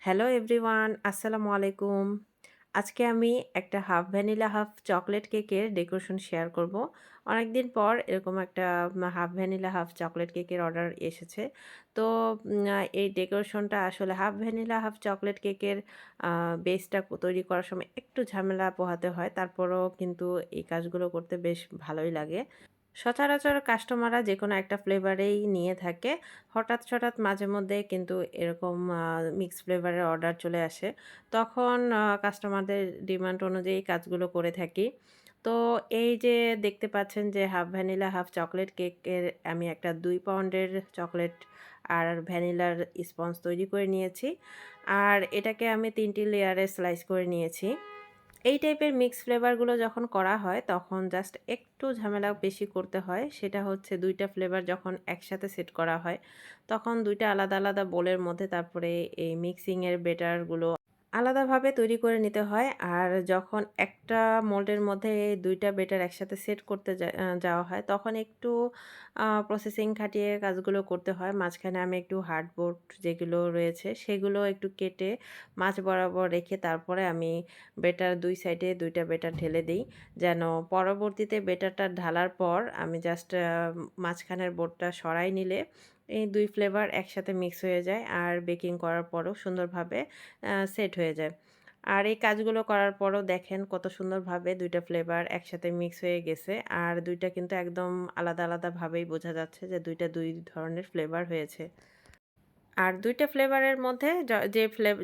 Hello everyone, আসসালামু আলাইকুম। আজকে আমি একটা হাফ ভ্যানিলা হাফ চকোলেট কেকের ডেকোরেশন শেয়ার করব। অনেকদিন পর এরকম একটা হাফ ভ্যানিলা হাফ চকোলেট কেকের অর্ডার এসেছে। তো এই ডেকোরেশনটা আসলে হাফ ভ্যানিলা হাফ চকোলেট কেকের বেসটা তৈরি করার সময় একটু ঝামেলা পোহাতে হয়। তারপরও কিন্তু এই কাজগুলো করতে বেশ ভালোই লাগে। সচরাচর কাস্টমাররা যেকোনো একটা ফ্লেভারেই নিয়ে থাকে। হঠাৎ মাঝে মধ্যে কিন্তু এরকম মিক্স ফ্লেভারের অর্ডার চলে আসে। তখন কাস্টমারদের ডিমান্ড অনুযায়ী কাজগুলো করে থাকি। তো এই যে দেখতে পাচ্ছেন যে হাফ ভ্যানিলা হাফ চকোলেট কেকের আমি একটা ২ পাউন্ডের চকোলেট আর ভ্যানিলার স্পঞ্জ তৈরি করে নিয়েছি। আর এটাকে আমি ৩ টি লেয়ারে স্লাইস করে নিয়েছি। এই টাইপের মিক্স ফ্লেভারগুলো যখন করা হয় তখন জাস্ট একটু ঝামেলা বেশি করতে হয়। সেটা হচ্ছে ২ টা ফ্লেভার যখন একসাথে সেট করা হয়, তখন ২ টা আলাদা বোলের মধ্যে তারপরে এই মিক্সিং এর ব্যাটারগুলো আলাদাভাবে তৈরি করে নিতে হয়। আর যখন একটা মোল্ডের মধ্যে ২ টা ব্যাটার একসাথে সেট করতে যাওয়া হয়, তখন একটু প্রসেসিং খাটিয়ে কাজগুলো করতে হয়। মাঝখানে আমি একটু হার্ডবোর্ড যেগুলো রয়েছে, সেগুলো একটু কেটে মাঝ বরাবর রেখে তারপরে আমি ব্যাটার ২ সাইডে ২ টা ব্যাটার ঢেলে দেই। যেন পরবর্তীতে ব্যাটারটা ঢালার পর আমি জাস্ট মাঝখানের বোর্ডটা সরাই নিলে এই ২ ফ্লেভার একসাথে মিক্স হয়ে যায় আর বেকিং করার পরও সুন্দরভাবে সেট হয়ে যায়। আর এই কাজগুলো করার পরও দেখেন কত সুন্দরভাবে ২ টা ফ্লেভার একসাথে মিক্স হয়ে গেছে। আর ২ টা কিন্তু একদম আলাদাভাবেই বোঝা যাচ্ছে যে ২ টা ২ ধরনের ফ্লেভার হয়েছে। আর ২ টা ফ্লেভারের মধ্যে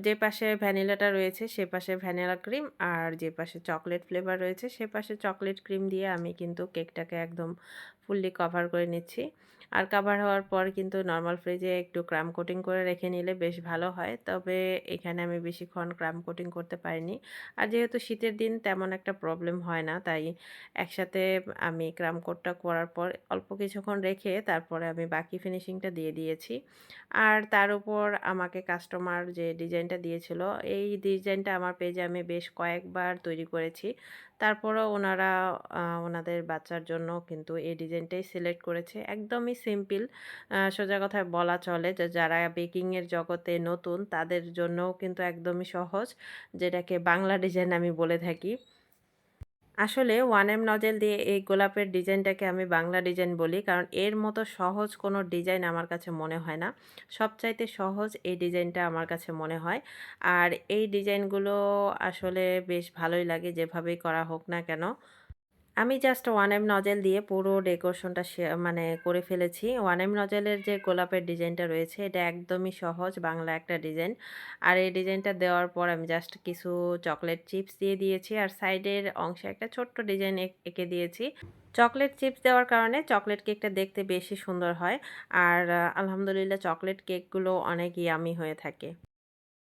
যে পাশে ভ্যানিলাটা রয়েছে সে পাশে ভ্যানিলা ক্রিম আর যে পাশে চকোলেট ফ্লেভার রয়েছে সে পাশে চকোলেট ক্রিম দিয়ে আমি কিন্তু কেকটাকে একদম ফুললি কভার করে নিচ্ছি। আর কভার হওয়ার পর কিন্তু নরমাল ফ্রিজে একটু ক্রাম কোটিং করে রেখে নিলে বেশ ভালো হয়। তবে এখানে আমি বেশিক্ষণ ক্রাম কোটিং করতে পারিনি। আর যেহেতু শীতের দিন তেমন একটা প্রবলেম হয় না, তাই একসাথে আমি ক্রাম কোটটা করার পর অল্প কিছুক্ষণ রেখে তারপরে আমি বাকি ফিনিশিংটা দিয়ে দিয়েছি। আর তার উপর আমাকে কাস্টমার যে ডিজাইনটা দিয়েছিল, এই ডিজাইনটা আমার পেজে আমি বেশ কয়েকবার তৈরি করেছি। তারপরও ওনারা ওনাদের বাচ্চার জন্য কিন্তু এই ডিজাইনটাই সিলেক্ট করেছে। একদমই সিম্পল, সোজা কথায় বলা চলে যে যারা বেকিংয়ের জগতে নতুন তাদের জন্যও কিন্তু একদমই সহজ, যেটাকে বাংলা ডিজাইন আমি বলে থাকি। আসলে 1M নজেল দিয়ে এই গোলাপের ডিজাইনটাকে আমি বাংলা ডিজাইন বলি, কারণ এর মতো সহজ কোনো ডিজাইন আমার কাছে মনে হয় না। সবচাইতে সহজ এই ডিজাইনটা আমার কাছে মনে হয়। আর এই ডিজাইনগুলো আসলে বেশ ভালোই লাগে যেভাবেই করা হোক না কেন। আমি জাস্ট 1M নজেল দিয়ে পুরো ডেকোরেশনটা মানে করে ফেলেছি। 1M নজেলের যে গোলাপের ডিজাইনটা রয়েছে এটা একদমই সহজ বাংলা একটা ডিজাইন। আর এই ডিজাইনটা দেওয়ার পর আমি জাস্ট কিছু চকলেট চিপস দিয়ে দিয়েছি আর সাইডের অংশে একটা ছোট্ট ডিজাইন এঁকে দিয়েছি। চকলেট চিপস দেওয়ার কারণে চকলেট কেকটা দেখতে বেশি সুন্দর হয়। আর আলহামদুলিল্লাহ চকলেট কেকগুলো অনেক ইয়ামি হয়ে থাকে।